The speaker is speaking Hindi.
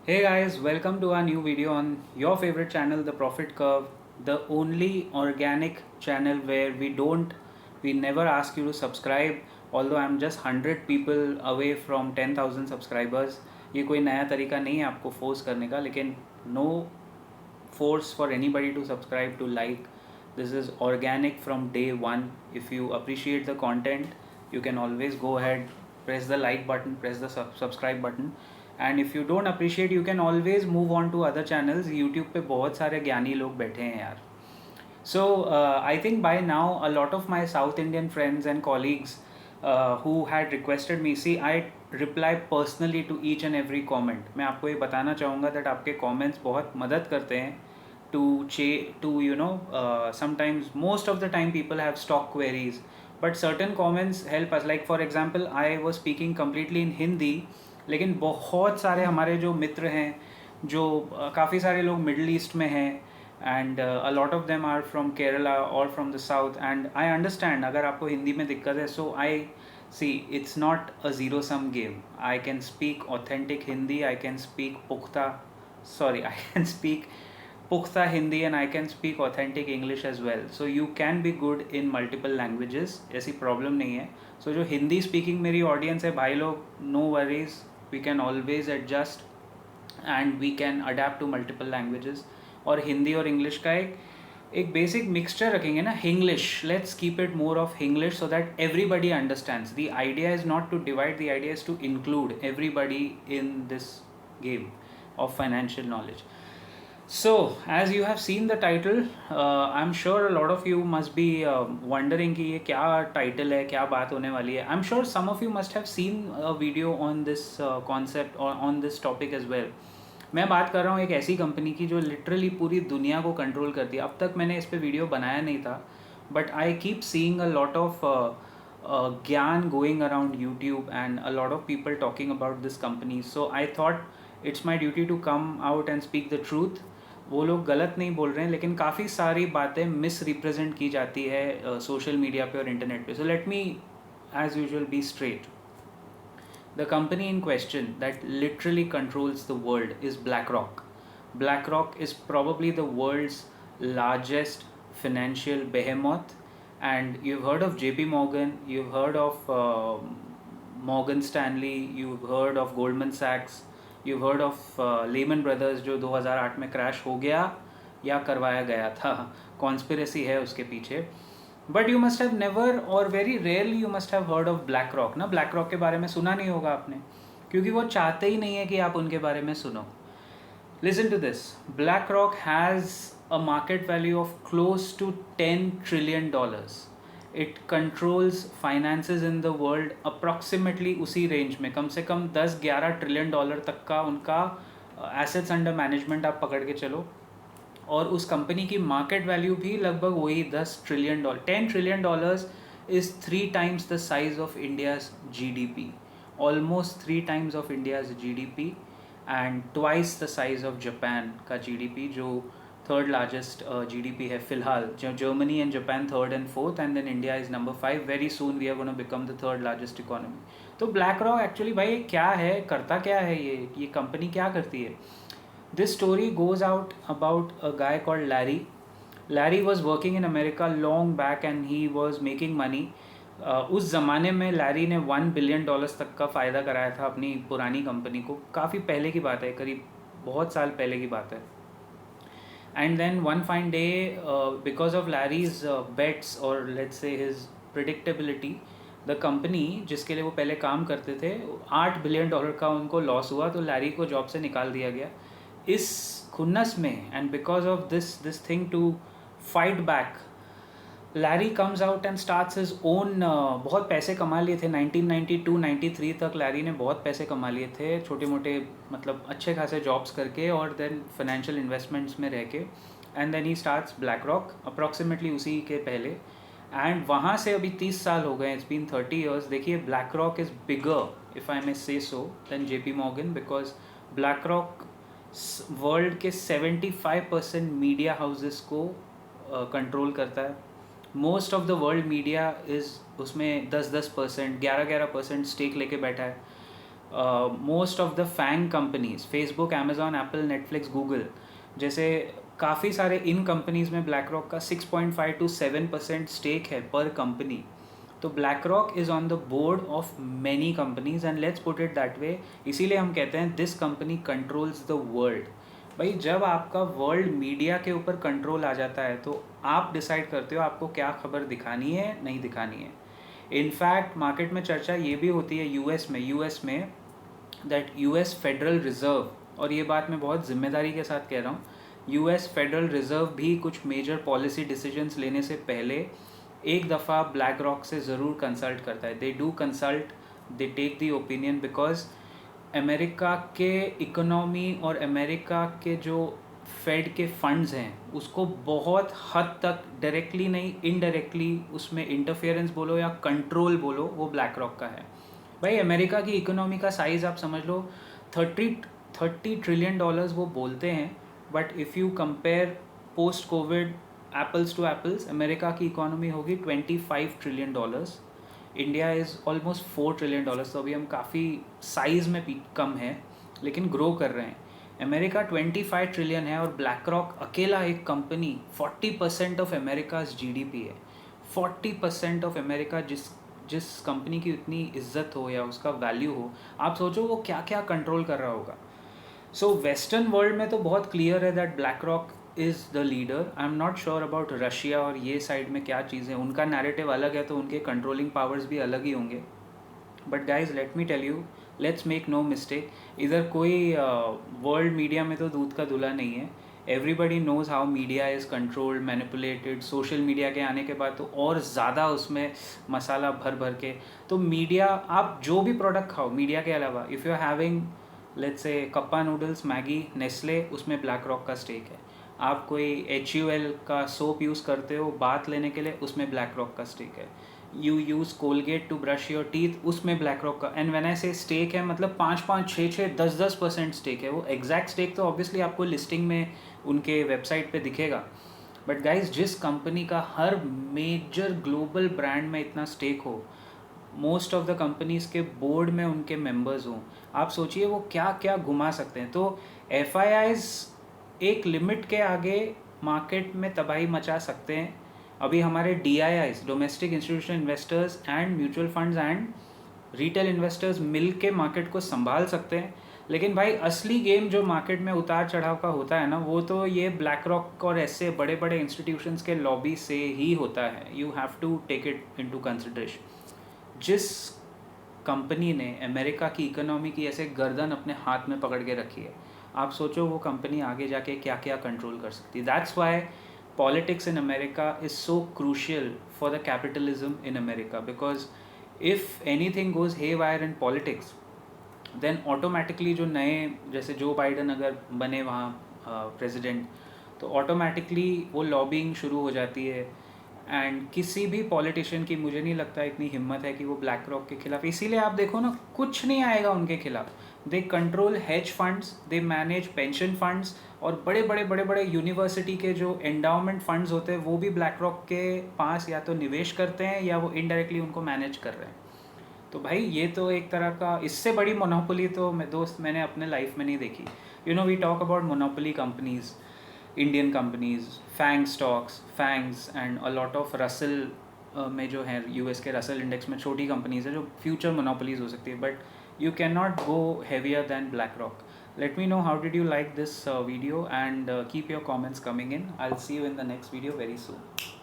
Hey guys, welcome to our new video on your favorite channel, The Profit Curve, the only organic channel where we never ask you to subscribe. Although I'm just 100 people away from 10,000 subscribers. ये कोई नया तरीका नहीं है आपको फोर्स करने का, लेकिन no force for anybody to subscribe, to like. This is organic from day one. If you appreciate the content, you can always go ahead, press the like button, press the subscribe button. And if you don't appreciate, you can always move on to other channels. YouTube पे बहुत सारे ज्ञानी लोग बैठे हैं यार. So I think by now a lot of my South Indian friends and colleagues who had requested me, see, I reply personally to each and every comment. मैं आपको ये बताना चाहूँगा that आपके comments बहुत मदद करते हैं to sometimes, most of the time people have stock queries, but certain comments help us. Like for example, I was speaking completely in Hindi, लेकिन बहुत सारे हमारे जो मित्र हैं, जो काफ़ी सारे लोग मिडल ईस्ट में हैं, and a lot of them are from Kerala और from the south, and I understand अगर आपको हिंदी में दिक्कत है. So I see it's not a zero sum game. I can speak authentic Hindi, I can speak I can speak पुख्ता Hindi, and I can speak authentic English as well. So you can be good in multiple languages, ऐसी प्रॉब्लम नहीं है. सो जो हिंदी स्पीकिंग मेरी ऑडियंस है भाई लोग, no worries, we can always adjust and we can adapt to multiple languages. और हिंदी और इंग्लिश का एक बेसिक मिक्सचर रखेंगे ना, Hinglish. Let's keep it more of Hinglish so that everybody understands. The idea is not to divide, the idea is to include everybody in this game of financial knowledge. So as you have seen the title, I'm sure a lot of you must be wondering कि ये क्या title है, क्या बात होने वाली है. I'm sure some of you must have seen a video on this concept or on this topic as well. मैं बात कर रहा हूँ एक ऐसी कंपनी की जो लिटरली पूरी दुनिया को कंट्रोल करती है. अब तक मैंने इस पे वीडियो बनाया नहीं था, but I keep seeing a lot of gyan going around YouTube and a lot of people talking about this company. So I thought it's my duty to come out and speak the truth. वो लोग गलत नहीं बोल रहे हैं, लेकिन काफ़ी सारी बातें मिस रिप्रेजेंट की जाती है सोशल मीडिया पे और इंटरनेट पे. So let me as usual be straight. The company in question that literally controls the world is BlackRock. BlackRock is probably the world's largest financial behemoth, and you've heard of JP Morgan, you've heard of Morgan Stanley, you've heard of Goldman Sachs, you've heard of Lehman Brothers जो 2008 में क्रैश हो गया या करवाया गया था. कॉन्स्पिरेसी है उसके पीछे. But you must have never और very rarely you must have heard of BlackRock ना. ब्लैक रॉक के बारे में सुना नहीं होगा आपने, क्योंकि वो चाहते ही नहीं है कि आप उनके बारे में सुनो. Listen to this. BlackRock has a market value of close to $10 trillion. It controls finances in the world approximately उसी रेंज में, कम से कम 10-11 ट्रिलियन डॉलर तक का उनका एसेट्स अंडर मैनेजमेंट आप पकड़ के चलो. और उस कंपनी की मार्केट वैल्यू भी लगभग वही $10 trillion. $10 trillion is 3 times the size of India's GDP, almost 3 times of India's GDP, and twice the size of Japan का GDP, जो थर्ड लार्जेस्ट GDP है फिलहाल. Germany and Japan third and fourth, and then India is number 5. Very soon we are gonna become the third largest economy. तो ब्लैक रॉक एक्चुअली भाई क्या है, करता क्या है, ये कंपनी क्या करती है. This story goes out about a guy called Larry. Larry was working in America long back and he was making money. उस ज़माने में लैरी ने $1 billion तक का फ़ायदा कराया था अपनी पुरानी कंपनी को. काफ़ी पहले की बात है, करीब बहुत साल पहले की बात है. And then one fine day, because of Larry's bets और let's say his predictability, the company जिसके लिए वो पहले काम करते थे, $8 billion का उनको लॉस हुआ. तो लैरी को जॉब से निकाल दिया गया. इस खुन्नस में, and because of this thing to fight back, Larry comes out and starts his own. बहुत पैसे कमा लिए थे 1992-93 तक. लैरी ने बहुत पैसे कमा लिए थे छोटे मोटे, मतलब अच्छे खासे जॉब्स करके और देन फाइनेंशियल इन्वेस्टमेंट्स में रह के. And then he starts BlackRock approximately उसी के पहले. एंड वहाँ से अभी 30 साल हो गए, इट्स बीन 30 years. देखिए, BlackRock is bigger, if I may say so, then JP Morgan, because BlackRock world के 75% मीडिया हाउसेस को कंट्रोल करता है. Most of the world media is उसमें 10-10%, 11-11% स्टेक लेके बैठा है. Most of the FAANG companies, Facebook, Amazon, Apple, Netflix, Google जैसे काफ़ी सारे इन कंपनीज में ब्लैक रॉक का 6.5 to 7% स्टेक है पर कंपनी. तो BlackRock is on the board of many companies and let's put it that way. इसीलिए हम कहते हैं this company controls the world. भाई जब आपका वर्ल्ड मीडिया के ऊपर कंट्रोल आ जाता है तो आप डिसाइड करते हो आपको क्या खबर दिखानी है नहीं दिखानी है. इनफैक्ट मार्केट में चर्चा ये भी होती है यूएस में दैट यूएस फेडरल रिजर्व, और ये बात मैं बहुत ज़िम्मेदारी के साथ कह रहा हूँ, यूएस फेडरल रिजर्व भी कुछ मेजर पॉलिसी डिसीजंस लेने से पहले एक दफ़ा ब्लैक रॉक से ज़रूर कंसल्ट करता है. They do consult, they take the opinion, because America के इकोनॉमी और अमेरिका के जो फेड के फंड्स हैं उसको बहुत हद तक डायरेक्टली नहीं इनडायरेक्टली उसमें इंटरफेरेंस बोलो या कंट्रोल बोलो वो ब्लैक रॉक का है. भाई अमेरिका की इकोनॉमी का साइज़ आप समझ लो 30 ट्रिलियन डॉलर्स वो बोलते हैं, but if you compare post covid apples to apples, America की इकोनॉमी होगी 25 trillion dollars. India is almost 4 trillion dollars. तो अभी हम काफ़ी साइज़ में कम हैं लेकिन ग्रो कर रहे हैं. अमेरिका 25 ट्रिलियन है और ब्लैक रॉक अकेला एक कंपनी 40% ऑफ अमेरिकाज जीडीपी है. 40% ऑफ अमेरिका जिस कंपनी की उतनी इज्जत हो या उसका वैल्यू हो, आप सोचो वो क्या क्या कंट्रोल कर रहा होगा. सो वेस्टर्न वर्ल्ड में तो बहुत क्लियर है that black rock is the leader. I am not sure about Russia और ये साइड में क्या चीज़ें, उनका नैरेटिव अलग है तो उनके कंट्रोलिंग पावर्स भी अलग ही होंगे. But guys let me tell you, let's make no mistake, इधर कोई वर्ल्ड मीडिया में तो दूध का दूल्हा नहीं है. Everybody knows how media is controlled, manipulated. Social media के आने के बाद तो और ज़्यादा उसमें मसाला भर भर के. तो मीडिया, आप जो भी प्रोडक्ट खाओ मीडिया के अलावा, if you are having let's say cuppa noodles, Maggi, Nestle, उसमें ब्लैक रॉक का स्टेक है. आप कोई HUL का सोप यूज़ करते हो बात लेने के लिए, उसमें ब्लैक रॉक का स्टेक है. You use Colgate to brush your teeth, उसमें ब्लैक रॉक का. And when I say stake है मतलब 5-5, 6-6, 10-10% स्टेक है. वो एग्जैक्ट स्टेक तो ऑब्वियसली आपको लिस्टिंग में उनके वेबसाइट पे दिखेगा. बट गाइज जिस कंपनी का हर मेजर ग्लोबल ब्रांड में इतना स्टेक हो, मोस्ट ऑफ द कंपनीज़ के बोर्ड में उनके मेंबर्स हों, आप सोचिए वो क्या क्या घुमा सकते हैं. तो FIIs एक लिमिट के आगे मार्केट में तबाही मचा सकते हैं. अभी हमारे DIIs, domestic institutional investors and mutual funds and retail investors मिल के मार्केट को संभाल सकते हैं. लेकिन भाई असली गेम जो मार्केट में उतार चढ़ाव का होता है ना, वो तो ये ब्लैक रॉक और ऐसे बड़े बड़े इंस्टीट्यूशंस के लॉबी से ही होता है. You have to take it into consideration. जिस कंपनी ने अमेरिका की इकोनॉमी की ऐसे गर्दन अपने हाथ में पकड़ के रखी है, आप सोचो वो कंपनी आगे जाके क्या क्या कंट्रोल कर सकती है. That's why politics in America is so crucial for the capitalism in America, because if anything goes haywire in politics, then automatically जो नए जैसे जो बाइडन अगर बने वहाँ प्रेसिडेंट, तो ऑटोमेटिकली वो लॉबिंग शुरू हो जाती है. एंड किसी भी पॉलिटिशियन की मुझे नहीं लगता इतनी हिम्मत है कि वो ब्लैक रॉक के खिलाफ, इसीलिए आप देखो ना कुछ नहीं आएगा उनके खिलाफ. They control hedge funds, they manage pension funds, और बड़े बड़े यूनिवर्सिटी के जो एंडाउमेंट फंड्स होते हैं वो भी ब्लैक रॉक के पास या तो निवेश करते हैं या वो इनडायरेक्टली उनको मैनेज कर रहे हैं. तो भाई ये तो एक तरह का, इससे बड़ी मोनोपोली तो मैंने अपने लाइफ में नहीं देखी. You know we talk about monopoly companies, Indian companies, FAANG stocks, FAANGs and a lot of Russell में जो है US के रसल इंडेक्स में छोटी कंपनीज है जो फ्यूचर मोनोपोलीज हो सकती है. But you cannot go heavier than BlackRock. Let me know how did you like this video, and keep your comments coming in. I'll see you in the next video very soon.